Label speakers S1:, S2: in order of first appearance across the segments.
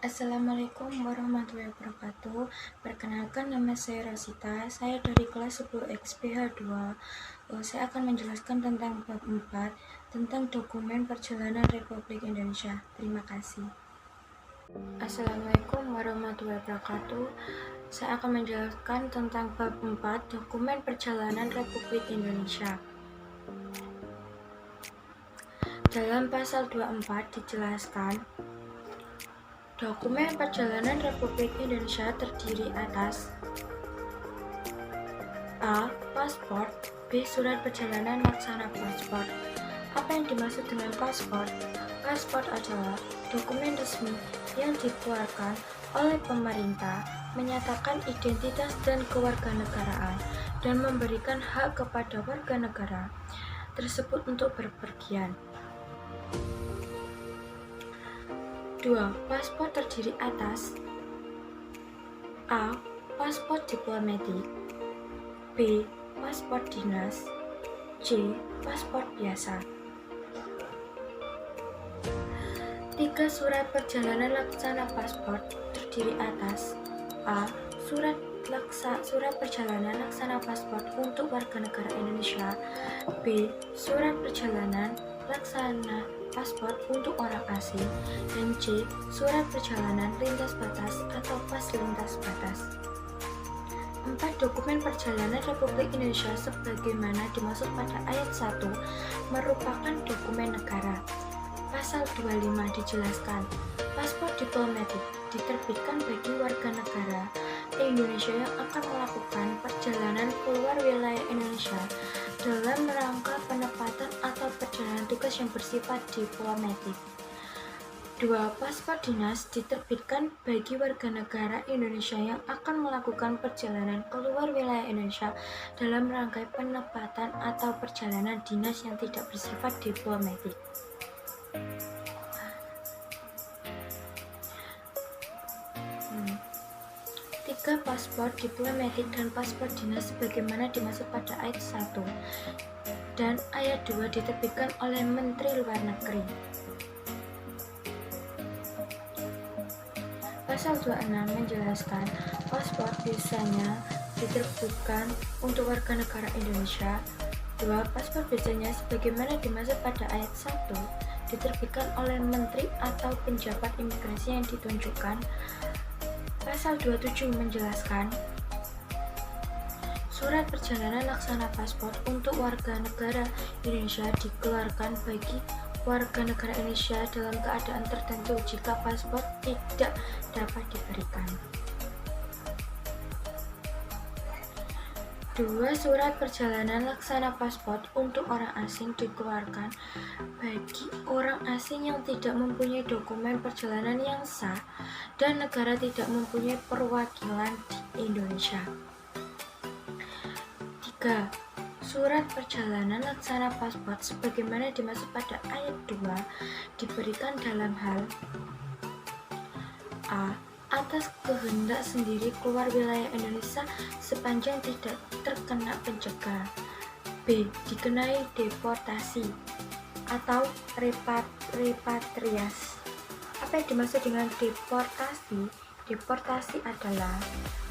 S1: Assalamualaikum warahmatullahi wabarakatuh. Perkenalkan, nama saya Rosita. Saya dari kelas 10 XPH2. Saya akan menjelaskan tentang bab 4 tentang dokumen perjalanan Republik Indonesia. Terima kasih. Assalamualaikum warahmatullahi wabarakatuh. Saya akan menjelaskan tentang bab 4 dokumen perjalanan Republik Indonesia. Dalam pasal 24 dijelaskan dokumen perjalanan Republik Indonesia terdiri atas A. Paspor. B. Surat perjalanan laksana paspor. Apa yang dimaksud dengan paspor? Paspor adalah dokumen resmi yang dikeluarkan oleh pemerintah menyatakan identitas dan kewarganegaraan dan memberikan hak kepada warga negara tersebut untuk berpergian. 2. Paspor terdiri atas A. Paspor diplomatik. B. Paspor dinas. C. Paspor biasa. 3. Surat perjalanan laksana paspor terdiri atas A. Surat perjalanan laksana paspor untuk warga negara Indonesia. B. Surat perjalanan laksana paspor untuk orang asing. Dan C. Surat perjalanan lintas batas atau pas lintas batas. 4. Dokumen perjalanan Republik Indonesia sebagaimana dimaksud pada ayat 1 merupakan dokumen negara. Pasal 25 dijelaskan, paspor diplomatik diterbitkan bagi warga negara Indonesia yang akan melakukan perjalanan keluar wilayah Indonesia dalam rangka penempatan atau perjalanan tugas yang bersifat diplomatik. 2. Paspor dinas diterbitkan bagi warga negara Indonesia yang akan melakukan perjalanan keluar wilayah Indonesia dalam rangka penempatan atau perjalanan dinas yang tidak bersifat diplomatik. 3. Paspor diplomatik dan paspor dinas sebagaimana dimaksud pada ayat 1 dan ayat 2 diterbitkan oleh Menteri Luar Negeri. Pasal 26 menjelaskan paspor biasanya diterbitkan untuk warga negara Indonesia. 2. Paspor biasanya sebagaimana dimaksud pada ayat 1 diterbitkan oleh menteri atau penjabat imigrasi yang ditunjukkan. Pasal 27 menjelaskan surat perjalanan laksana paspor untuk warga negara Indonesia dikeluarkan bagi warga negara Indonesia dalam keadaan tertentu jika paspor tidak dapat diberikan. 2. Surat perjalanan laksana paspor untuk orang asing dikeluarkan bagi orang asing yang tidak mempunyai dokumen perjalanan yang sah dan negara tidak mempunyai perwakilan di Indonesia. 3. Surat perjalanan laksana paspor sebagaimana dimaksud pada ayat 2 diberikan dalam hal A. Atas kehendak sendiri keluar wilayah Indonesia sepanjang tidak terkena pencegahan. B. Dikenai deportasi atau repatriasi. Apa yang dimaksud dengan deportasi? Deportasi adalah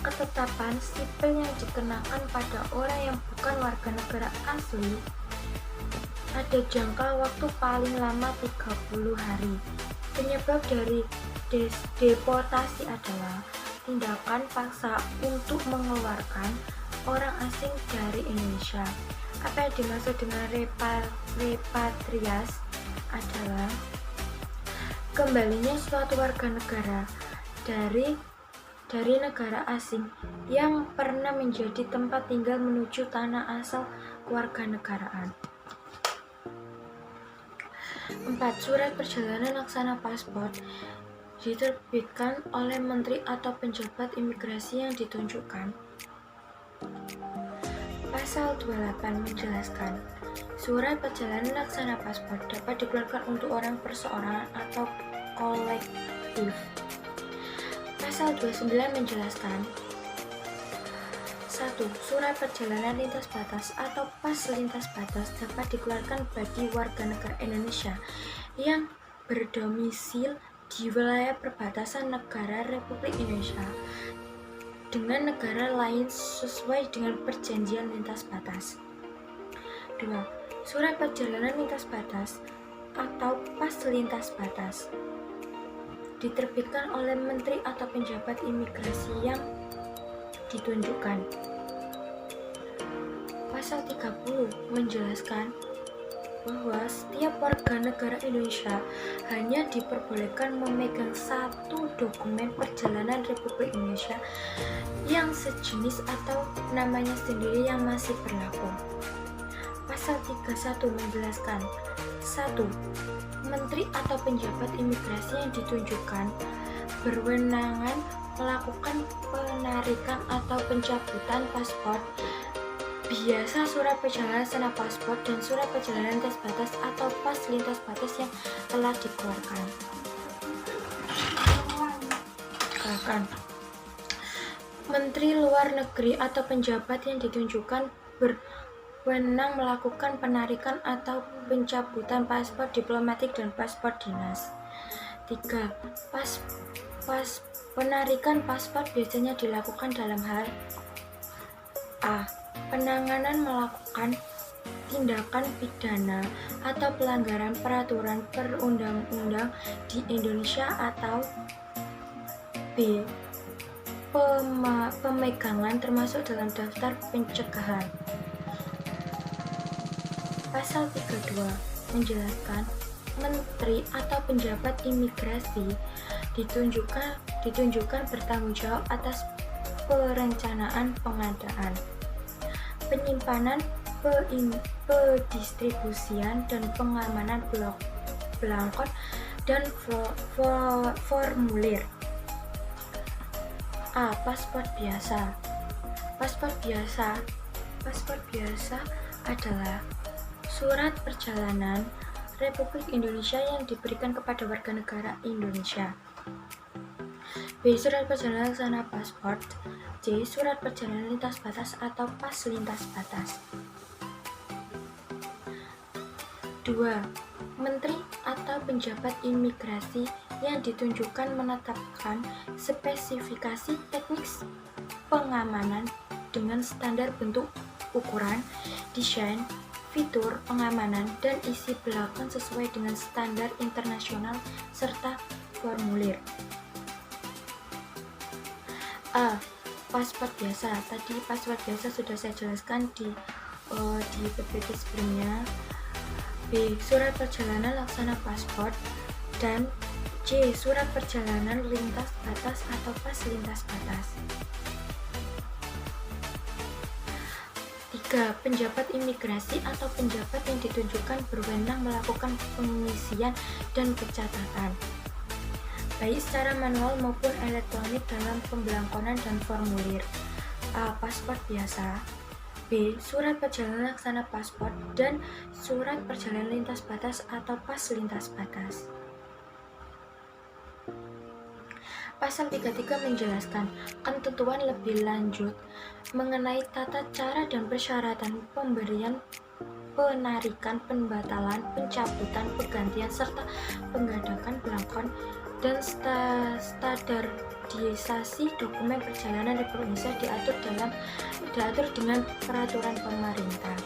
S1: ketetapan sipil yang dikenakan pada orang yang bukan warga negara asli pada jangka waktu paling lama 30 hari. Penyebab dari deportasi adalah tindakan paksa untuk mengeluarkan orang asing dari Indonesia. Apa yang dimaksud dengan repatriasi adalah kembalinya suatu warga negara dari negara asing yang pernah menjadi tempat tinggal menuju tanah asal kewarganegaraan. 4. Surat perjalanan laksana paspor diterbitkan oleh menteri atau penjabat imigrasi yang ditunjukkan. Pasal 28 menjelaskan surat perjalanan laksana paspor dapat dikeluarkan untuk orang perseorangan atau kolektif. Pasal 29 menjelaskan 1. Surat perjalanan lintas batas atau pas lintas batas dapat dikeluarkan bagi warga negara Indonesia yang berdomisil di wilayah perbatasan negara Republik Indonesia dengan negara lain sesuai dengan perjanjian lintas batas. 2. Surat perjalanan lintas batas atau pas lintas batas diterbitkan oleh menteri atau penjabat imigrasi yang ditunjukkan. Pasal 30 menjelaskan bahwa setiap warga negara Indonesia hanya diperbolehkan memegang satu dokumen perjalanan Republik Indonesia yang sejenis atau namanya sendiri yang masih berlaku. Pasal 31 menjelaskan 1. Menteri atau penjabat imigrasi yang ditunjukkan berwenangan melakukan penarikan atau pencabutan paspor, biasa surat perjalanan sana paspor dan surat perjalanan lintas batas atau pas lintas batas yang telah dikeluarkan. Bahkan, Menteri Luar Negeri atau penjabat yang ditunjukkan berwenang melakukan penarikan atau pencabutan paspor diplomatik dan paspor dinas. 3. Penarikan paspor biasanya dilakukan dalam hal A. Penanganan melakukan tindakan pidana atau pelanggaran peraturan perundang-undang di Indonesia atau B. Pemegangan termasuk dalam daftar pencegahan. Pasal 32 menjelaskan menteri atau penjabat imigrasi ditunjukkan bertanggung jawab atas perencanaan pengadaan, penyimpanan, pedistribusian, dan pengamanan belangkon dan formulir. A. Paspor biasa. Paspor biasa adalah surat perjalanan Republik Indonesia yang diberikan kepada warga negara Indonesia. B. Surat perjalanan laksana paspor. C. Surat perjalanan lintas batas atau pas lintas batas. 2. Menteri atau penjabat imigrasi yang ditunjukkan menetapkan spesifikasi teknis pengamanan dengan standar bentuk, ukuran, desain, fitur pengamanan, dan isi belakang sesuai dengan standar internasional serta formulir. A. Paspor biasa. Tadi paspor biasa sudah saya jelaskan di PPT sebelumnya. B. Surat perjalanan laksana paspor. Dan C. Surat perjalanan lintas batas atau pas lintas batas. 3. Penjabat imigrasi atau penjabat yang ditunjukkan berwenang melakukan pengisian dan pencatatan, baik secara manual maupun elektronik dalam pembelangkonan dan formulir. A. Paspor biasa. B. Surat perjalanan laksana paspor dan surat perjalanan lintas batas atau pas lintas batas. Pasal 33 menjelaskan ketentuan lebih lanjut mengenai tata cara dan persyaratan pemberian, penarikan, pembatalan, pencabutan, pergantian, serta penggadakan belangkon dan standarisasi dokumen perjalanan Republik Indonesia diatur dengan peraturan pemerintah.